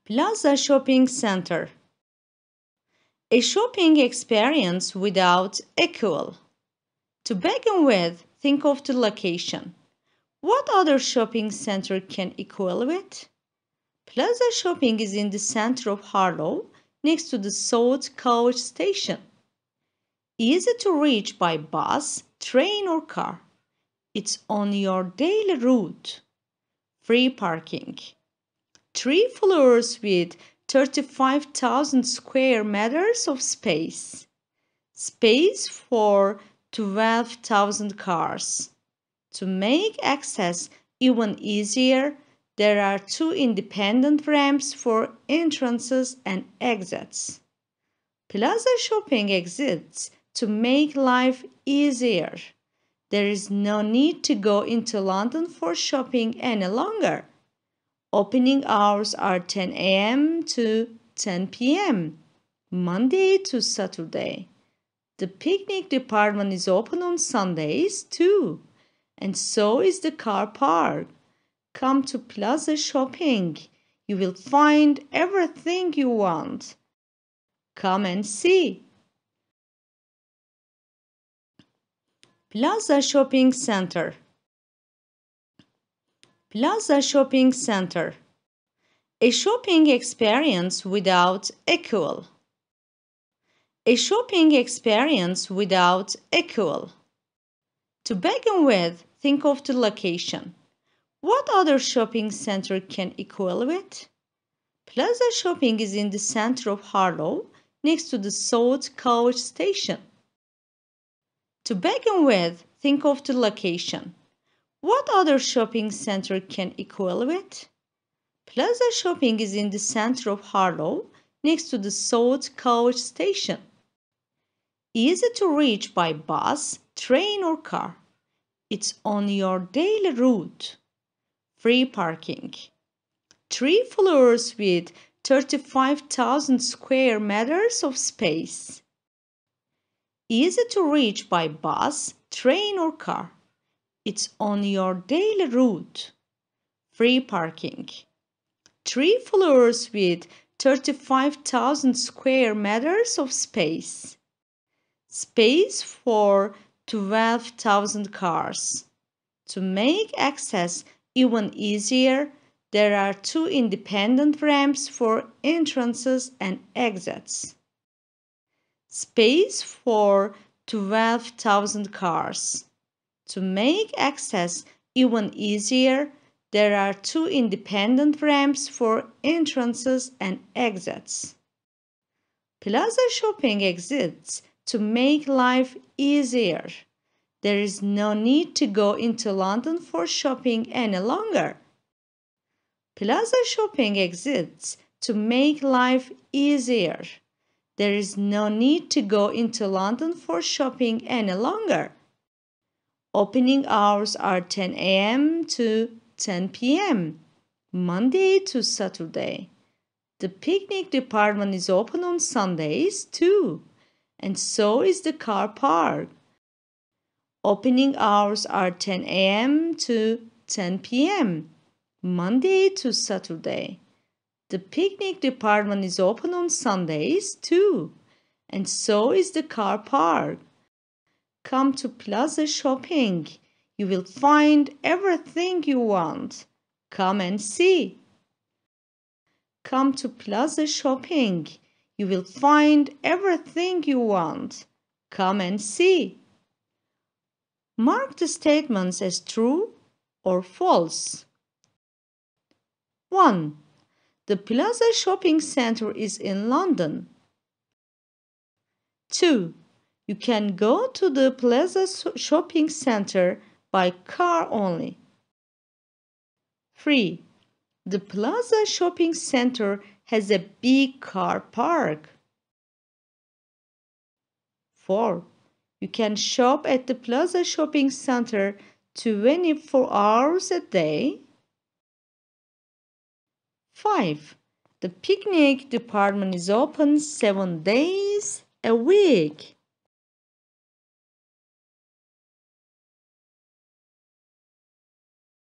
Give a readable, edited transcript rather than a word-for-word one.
Plaza Shopping Center. A shopping experience without equal. To begin with, think of the location. What other shopping center can equal it? Plaza Shopping is in the center of Harlow, next to the South Coach Station. Easy to reach by bus, train or car. It's on your daily route. Free parking. 3 floors with 35,000 square meters of space. Space for 12,000 cars. To make access even easier, there are 2 independent ramps for entrances and exits. Plaza Shopping exists to make life easier. There is no need to go into London for shopping any longer. Opening hours are 10 a.m. to 10 p.m., Monday to Saturday. The picnic department is open on Sundays too, and so is the car park. Come to Plaza Shopping. You will find everything you want. Come and see. Plaza Shopping Center. Plaza Shopping Center. A shopping experience without equal. A shopping experience without equal. To begin with, think of the location. What other shopping center can equal it? Plaza Shopping is in the center of Harlow, next to the South Coach Station. To begin with, think of the location. What other shopping center can equal it? Plaza Shopping is in the center of Harlow, next to the South Coach Station. Easy to reach by bus, train or car. It's on your daily route. Free parking. 3 floors with 35,000 square meters of space. Easy to reach by bus, train or car. It's on your daily route. Free parking. 3 floors with 35,000 square meters of space. Space for 12,000 cars. To make access even easier, there are 2 independent ramps for entrances and exits. Space for 12,000 cars. To make access even easier, there are 2 independent ramps for entrances and exits. Plaza Shopping exists to make life easier. There is no need to go into London for shopping any longer. Plaza Shopping exists to make life easier. There is no need to go into London for shopping any longer. Opening hours are 10 a.m. to 10 p.m., Monday to Saturday. The picnic department is open on Sundays too, and so is the car park. Opening hours are 10 a.m. to 10 p.m., Monday to Saturday. The picnic department is open on Sundays too, and so is the car park. Come to Plaza Shopping. You will find everything you want. Come and see. Come to Plaza Shopping. You will find everything you want. Come and see. Mark the statements as true or false. 1. The Plaza Shopping Center is in London. 2. You can go to the Plaza Shopping Center by car only. 3. The Plaza Shopping Center has a big car park. 4. You can shop at the Plaza Shopping Center 24 hours a day. 5. The picnic department is open 7 days a week.